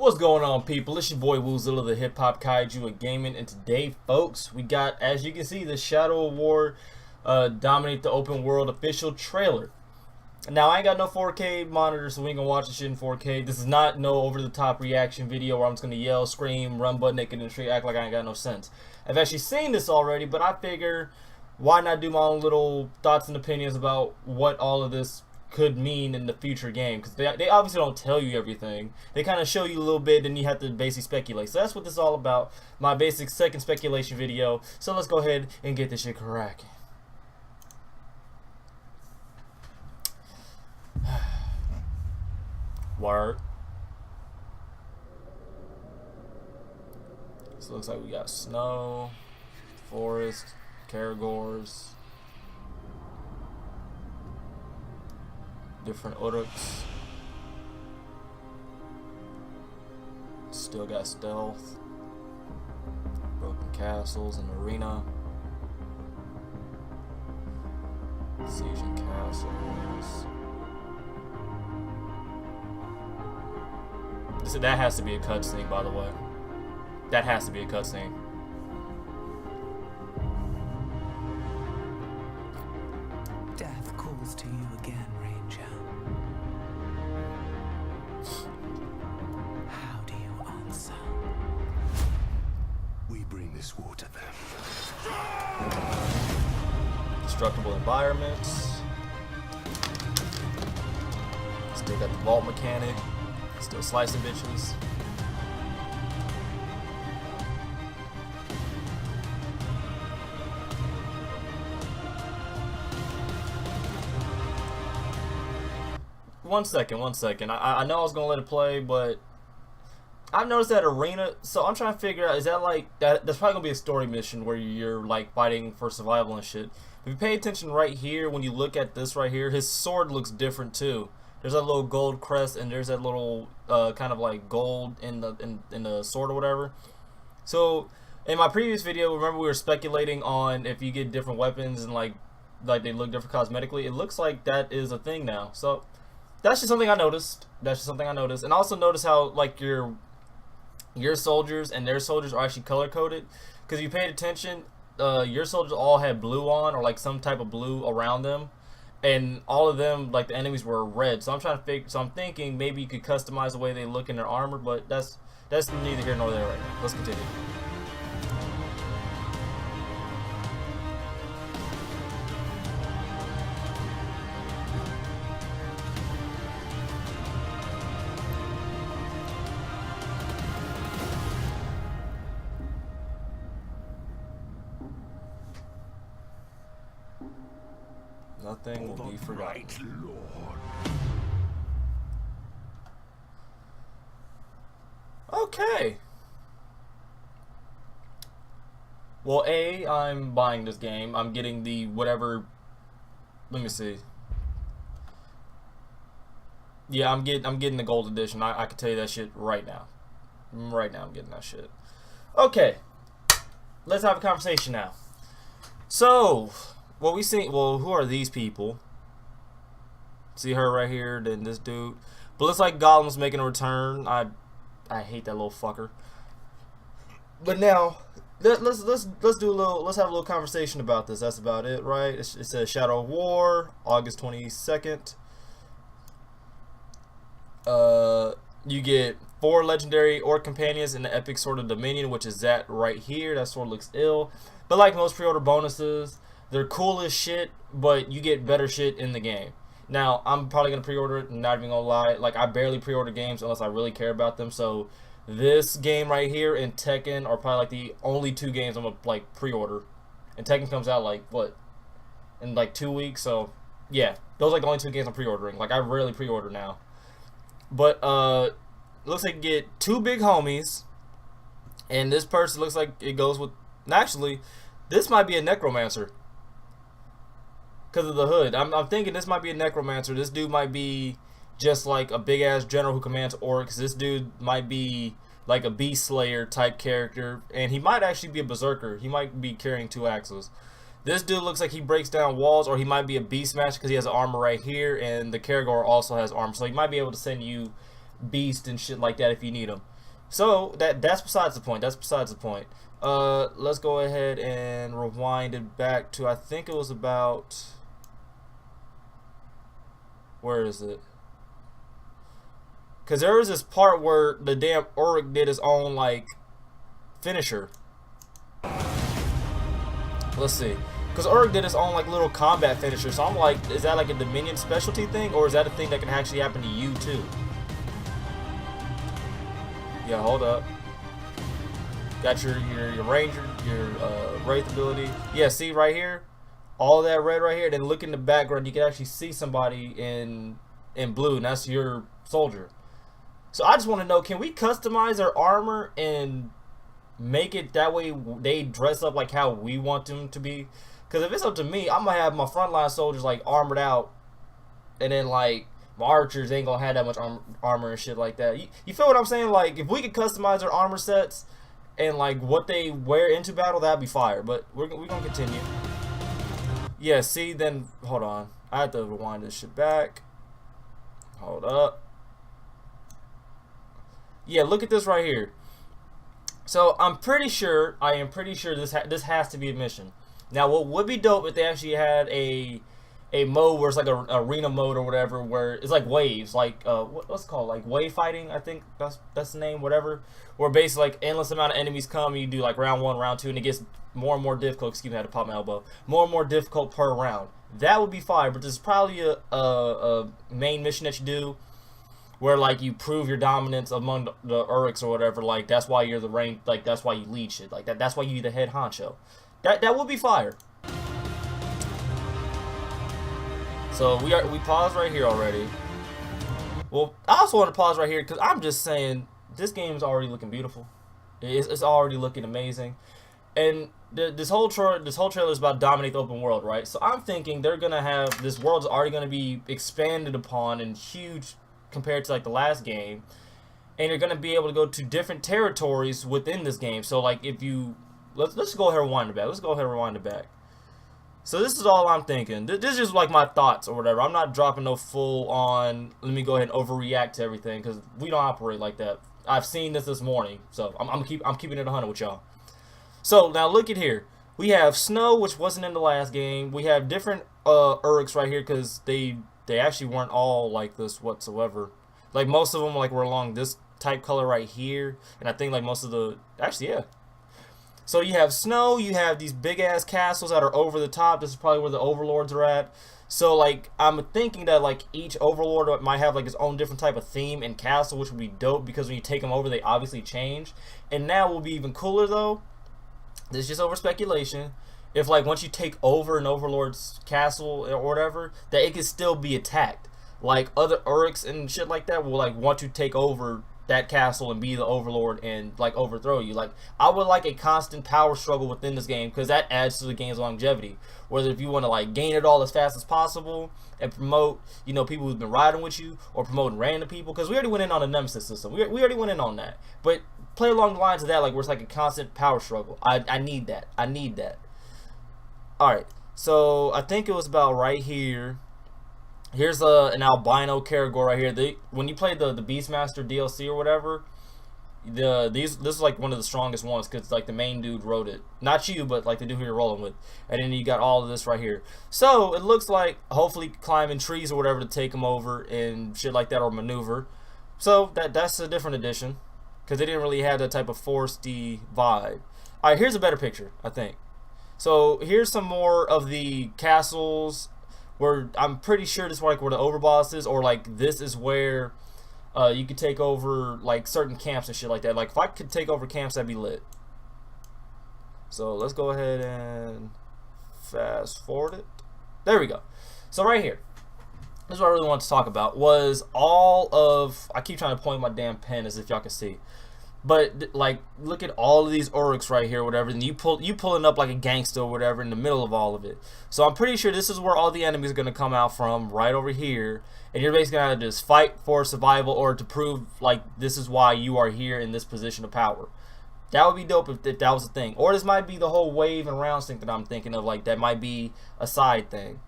What's going on, people? It's your boy Woozilla, the Hip Hop Kaiju of Gaming, and today, folks, we got, as you can see, the Shadow of War Dominate the Open World official trailer. Now, I ain't got no 4K monitor, so we ain't gonna watch this shit in 4K. This is not no over-the-top reaction video where I'm just gonna yell, scream, run butt naked in the street, act like I ain't got no sense. I've actually seen this already, but I figure, why not do my own little thoughts and opinions about what all of this could mean in the future game, because they obviously don't tell you everything. They kind of show you a little bit, and you have to basically speculate. So that's what this is all about, my basic second speculation video. So let's go ahead and get this shit cracking. Word. So it looks like we got snow, forest, Caragors, different Uruks. Still got stealth, broken castles and arena, siege and castles. That has to be a cutscene, by the way. That has to be a cutscene. Death calls to you again, Ranger. How do you answer? We bring this war to them. Destructible environments. Still got the vault mechanic. Still slicing bitches. One second. I know I was gonna let it play, but I've noticed that arena, so I'm trying to figure out, is that like, that's probably gonna be a story mission where you're like fighting for survival and shit. If you pay attention right here, when you look at this right here, his sword looks different too. There's that little gold crest, and there's that little kind of like gold in the sword or whatever. So in my previous video, remember we were speculating on if you get different weapons and like they look different cosmetically. It looks like that is a thing now. So that's just something I noticed. And I also notice how like your soldiers and their soldiers are actually color coded. Because if you paid attention, your soldiers all had blue on, or like some type of blue around them. And all of them, like the enemies, were red. So I'm trying to figure. So I'm thinking maybe you could customize the way they look in their armor, but that's neither here nor there right now. Let's continue. Nothing will be forgotten. Okay. Well, I'm buying this game. I'm getting the whatever. Let me see. Yeah, I'm getting the gold edition. I can tell you that shit right now. Right now, I'm getting that shit. Okay. Let's have a conversation now. So, well, who are these people? See her right here, then this dude. But looks like Gollum's making a return. I hate that little fucker. But now, let's have a little conversation about this. That's about it, right? It says Shadow of War, August 22nd. You get 4 legendary orc companions in the epic sword of Dominion, which is that right here. That sword looks ill. But like most pre-order bonuses, they're cool as shit, but you get better shit in the game. Now, I'm probably going to pre-order it, not even going to lie. Like, I barely pre-order games unless I really care about them. So, this game right here and Tekken are probably, like, the only 2 games I'm going to, like, pre-order. And Tekken comes out, like, what? In, like, 2 weeks. So, yeah. Those are, like, the only 2 games I'm pre-ordering. Like, I rarely pre-order now. But, looks like you get 2 big homies. And this person looks like it goes with... Actually, this might be a necromancer. Because of the hood. I'm thinking this might be a necromancer. This dude might be just like a big ass general who commands orcs. This dude might be like a beast slayer type character, and he might actually be a berserker. He might be carrying 2 axes. This dude looks like he breaks down walls, or he might be a beast smash because he has armor right here, and the Caragor also has armor, so he might be able to send you beast and shit like that if you need him. So that's besides the point. That's besides the point. Let's go ahead and rewind it back to, I think it was about, where is it? Because there was this part where the damn Uruk did his own, like, finisher. Let's see. Because Uruk did his own, like, little combat finisher. So I'm like, is that like a Dominion specialty thing? Or is that a thing that can actually happen to you, too? Yeah, hold up. Got your ranger, your wraith ability. Yeah, see right here? All that red right here. Then look in the background. You can actually see somebody in blue. And that's your soldier. So I just want to know, can we customize their armor and make it that way they dress up like how we want them to be? Because if it's up to me, I'm going to have my frontline soldiers like armored out. And then like my archers ain't going to have that much armor and shit like that. You feel what I'm saying? Like if we could customize their armor sets and like what they wear into battle, that'd be fire. But we're going to continue. Yeah, see, then hold on. I have to rewind this shit back. Hold up. Yeah, look at this right here. So I am pretty sure this has to be a mission. Now, what would be dope if they actually had a mode where it's like a arena mode or whatever, where it's like waves, like what's it called, like wave fighting, I think that's the name, whatever. Where basically like endless amount of enemies come, you do like round 1, round 2, and it gets more and more difficult. Excuse me, I had to pop my elbow. More and more difficult per round. That would be fire. But there's probably a main mission that you do, where like you prove your dominance among the Uruks or whatever. Like that's why you're the rank. Like that's why you lead shit. Like that's why you the head honcho. That would be fire. So we paused right here already. Well, I also want to pause right here because I'm just saying this game is already looking beautiful. It's already looking amazing, and this whole trailer is about dominate the open world, right? So I'm thinking they're gonna have this world's already gonna be expanded upon and huge compared to like the last game, and you're gonna be able to go to different territories within this game. So like if you let's go ahead and rewind it back. Let's go ahead and rewind it back. So this is all I'm thinking. This is just like my thoughts or whatever. I'm not dropping no full on. Let me go ahead and overreact to everything because we don't operate like that. I've seen this morning, so I'm keeping it 100 with y'all. So now look at here. We have snow, which wasn't in the last game. We have different Uruks right here because they actually weren't all like this whatsoever. Like most of them like were along this type color right here, and I think like most of the yeah. So you have snow, you have these big ass castles that are over the top. This is probably where the overlords are at. So like I'm thinking that like each overlord might have like his own different type of theme and castle, which would be dope because when you take them over, they obviously change. And now will be even cooler though. This is just over speculation. If like once you take over an overlord's castle or whatever, that it can still be attacked. Like other Uruks and shit like that will like want to take over that castle and be the overlord and like overthrow you. Like I would like a constant power struggle within this game because that adds to the game's longevity. Whether if you want to like gain it all as fast as possible and promote, you know, people who've been riding with you, or promoting random people, because we already went in on a nemesis system. We already went in on that. But play along the lines of that, like where it's like a constant power struggle. I need that. I need that. All right. So I think it was about right here. Here's an albino Karagor right here. When you play the Beastmaster DLC or whatever, this is like one of the strongest ones because like the main dude wrote it. Not you, but like the dude who you're rolling with. And then you got all of this right here. So it looks like hopefully climbing trees or whatever to take them over and shit like that, or maneuver. So that's a different edition because they didn't really have that type of foresty vibe. All right, here's a better picture, I think. So here's some more of the castles. Where I'm pretty sure this is like where the overboss is, or like this is where you could take over like certain camps and shit like that. Like if I could take over camps, that'd be lit. So let's go ahead and fast forward it. There we go. So right here, this is what I really wanted to talk about. Was all of, I keep trying to point my damn pen as if y'all can see. But like, look at all of these Uruks right here, whatever. And you pulling up like a gangster or whatever in the middle of all of it. So I'm pretty sure this is where all the enemies are gonna come out from, right over here. And you're basically gonna have to just fight for survival or to prove like this is why you are here in this position of power. That would be dope if that was a thing. Or this might be the whole wave and rounds thing that I'm thinking of. Like that might be a side thing.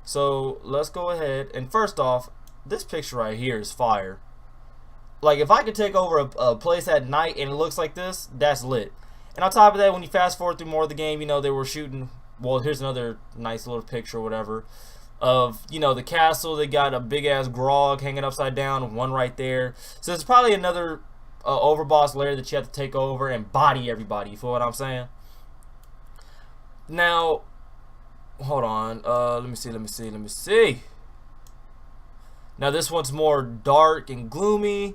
So let's go ahead and first off, this picture right here is fire. Like, if I could take over a place at night and it looks like this, that's lit. And on top of that, when you fast forward through more of the game, you know, they were shooting, well, here's another nice little picture or whatever, of, you know, the castle. They got a big-ass grog hanging upside down, one right there. So there's probably another overboss layer that you have to take over and body everybody. You feel what I'm saying? Now, hold on. Let me see. Now this one's more dark and gloomy,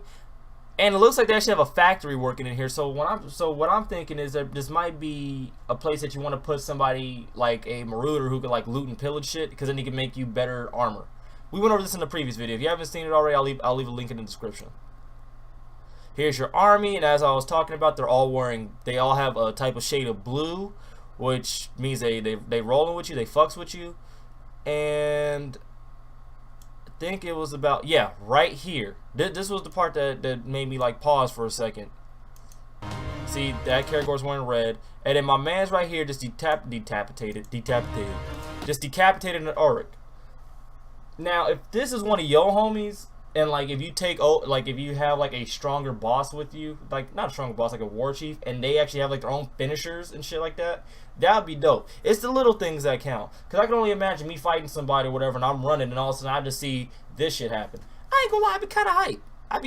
and it looks like they actually have a factory working in here. So what I'm thinking is that this might be a place that you want to put somebody like a marauder who could like loot and pillage shit, because then he can make you better armor. We went over this in the previous video. If you haven't seen it already, I'll leave a link in the description. Here's your army, and as I was talking about, they all have a type of shade of blue, which means they rolling with you, they fucks with you, and I think it was about, yeah, right here. This was the part that made me like pause for a second. See, that character's wearing red, and then my man's right here just decapitated an Auric. Now, if this is one of your homies, and like if you have like a stronger boss with you, like not a stronger boss, like a war chief, and they actually have like their own finishers and shit like that, that would be dope. It's the little things that count. Cause I can only imagine me fighting somebody or whatever, and I'm running, and all of a sudden I just see this shit happen. I ain't gonna lie, I'd be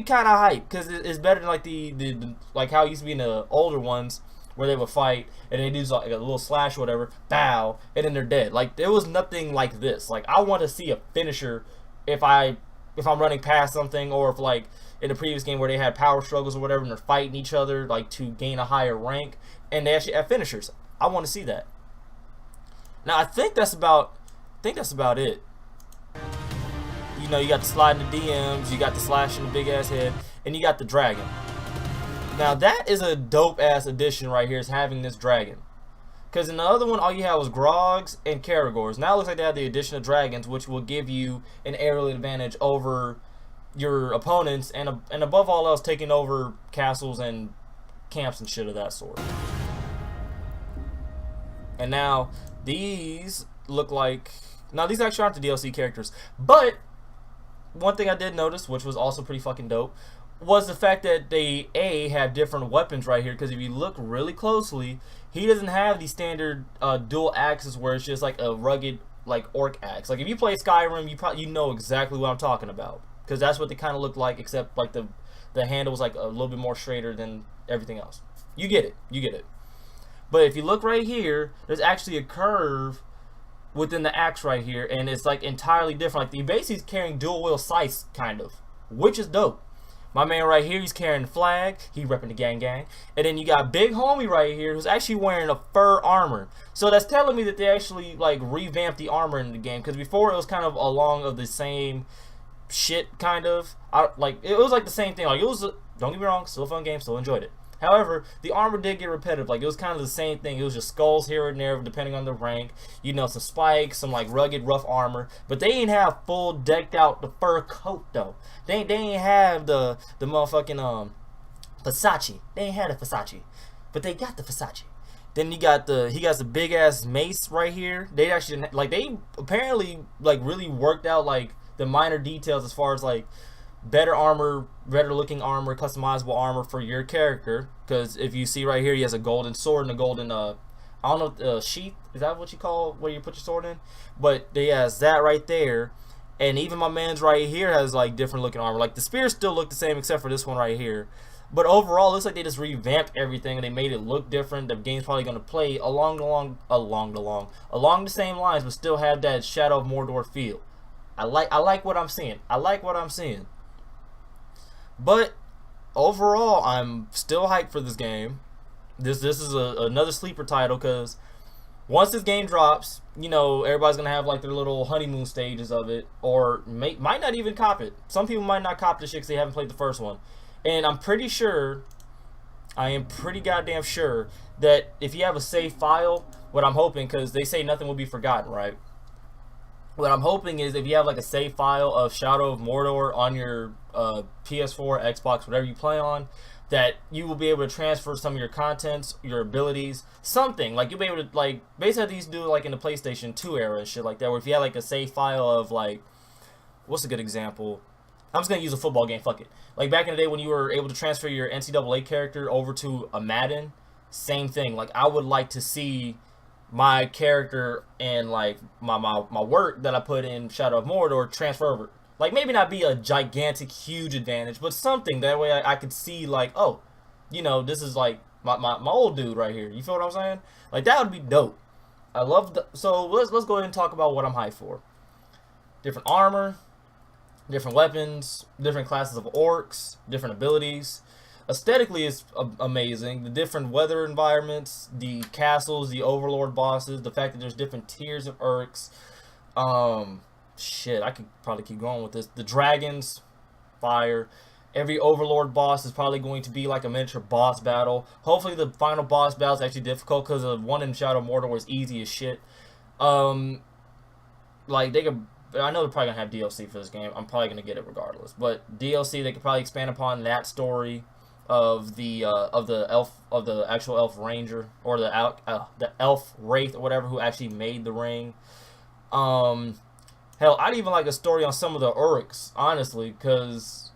kind of hype, cause it's better than like the like how it used to be in the older ones where they would fight and they do like a little slash or whatever, bow, and then they're dead. Like there was nothing like this. Like I want to see a finisher if I'm running past something, or if like in the previous game where they had power struggles or whatever and they're fighting each other like to gain a higher rank, and they actually have finishers. I want to see that. Now I think that's about it. You know, you got the slide in the DMs, you got the slash in the big ass head, and you got the dragon. Now that is a dope ass addition right here, is having this dragon. Because in the other one, all you had was Grogs and Caragors. Now it looks like they have the addition of dragons, which will give you an aerial advantage over your opponents, and above all else, taking over castles and camps and shit of that sort. And now these look like, now these actually aren't the DLC characters, but one thing I did notice, which was also pretty fucking dope, was the fact that they have different weapons right here. Because if you look really closely, he doesn't have the standard dual axes where it's just like a rugged like orc axe. Like if you play Skyrim, you know exactly what I'm talking about, because that's what they kind of look like, except like the handle was like a little bit more straighter than everything else. You get it. But if you look right here, there's actually a curve within the axe right here, and it's like entirely different. Like the basically carrying dual wheel scythes kind of, which is dope. My man right here, he's carrying the flag. He repping the gang. And then you got Big Homie right here, who's actually wearing a fur armor. So that's telling me that they actually like revamped the armor in the game, because before it was kind of along of the same shit kind of. Like it was like the same thing. Like it was, don't get me wrong, still a fun game, still enjoyed it. However, the armor did get repetitive. Like it was kind of the same thing. It was just skulls here and there, depending on the rank. You know, some spikes, some like rugged, rough armor. But they ain't have full decked out the fur coat though. They ain't have the motherfucking Versace. They ain't had a Versace, but they got the Versace. Then he got the big ass mace right here. They actually like they apparently like really worked out like the minor details as far as like better armor, better looking armor, customizable armor for your character. Because if you see right here, he has a golden sword and a golden I don't know, sheath, is that what you call where you put your sword in? But he has that right there. And even my man's right here has like different looking armor. Like the spears still look the same except for this one right here. But overall, it looks like they just revamped everything and they made it look different. The game's probably going to play along the same lines, but still have that Shadow of Mordor feel. I like what I'm seeing. But overall, I'm still hyped for this game. This is another sleeper title, because once this game drops, you know, everybody's gonna have like their little honeymoon stages of it, or might not even cop it. Some people might not cop this shit because they haven't played the first one. And I'm pretty sure, I am pretty goddamn sure that if you have a save file, what I'm hoping, because they say nothing will be forgotten, right? What I'm hoping is if you have like a save file of Shadow of Mordor on your PS4, Xbox, whatever you play on, that you will be able to transfer some of your contents, your abilities, something. Like you'll be able to like basically these do like in the PlayStation 2 era and shit like that, where if you had like a save file of like, what's a good example? I'm just gonna use a football game. Fuck it. Like back in the day when you were able to transfer your NCAA character over to a Madden, same thing. Like I would like to see my character and like my work that I put in Shadow of Mordor transfer over. Like maybe not be a gigantic, huge advantage, but something that way I could see like, oh, you know, this is like my old dude right here. You feel what I'm saying? Like that would be dope. I love the. So let's go ahead and talk about what I'm hyped for. Different armor, different weapons, different classes of orcs, different abilities. Aesthetically, it's amazing. The different weather environments, the castles, the overlord bosses, the fact that there's different tiers of orcs. Shit, I could probably keep going with this. The dragons, fire. Every overlord boss is probably going to be like a miniature boss battle. Hopefully, the final boss battle is actually difficult because the one in Shadow of Mordor was easy as shit. Like they could. I know they're probably gonna have DLC for this game. I'm probably gonna get it regardless. But DLC, they could probably expand upon that story of the actual elf ranger or the elf wraith or whatever who actually made the ring. Hell, I'd even like a story on some of the Uruks, honestly, because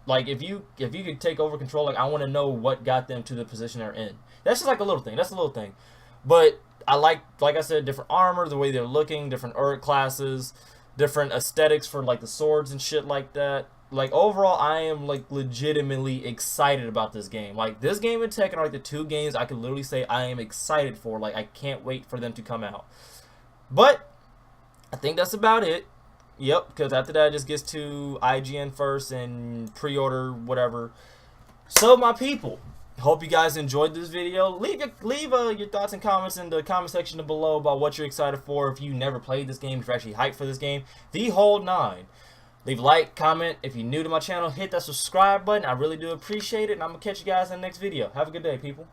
like if you could take over control, like I want to know what got them to the position they're in. That's just like a little thing. That's a little thing. But I like I said, different armor, the way they're looking, different Uruk classes, different aesthetics for like the swords and shit like that. Like overall, I am like legitimately excited about this game. Like this game and Tekken are like the two games I could literally say I am excited for. Like I can't wait for them to come out. But I think that's about it. Yep, because after that it just gets to IGN first and pre-order whatever. So my people, hope you guys enjoyed this video. Leave your thoughts and comments in the comment section below about what you're excited for. If you never played this game, if you're actually hyped for this game, the whole nine. Leave a like, comment. If you're new to my channel, hit that subscribe button. I really do appreciate it, and I'm going to catch you guys in the next video. Have a good day, people.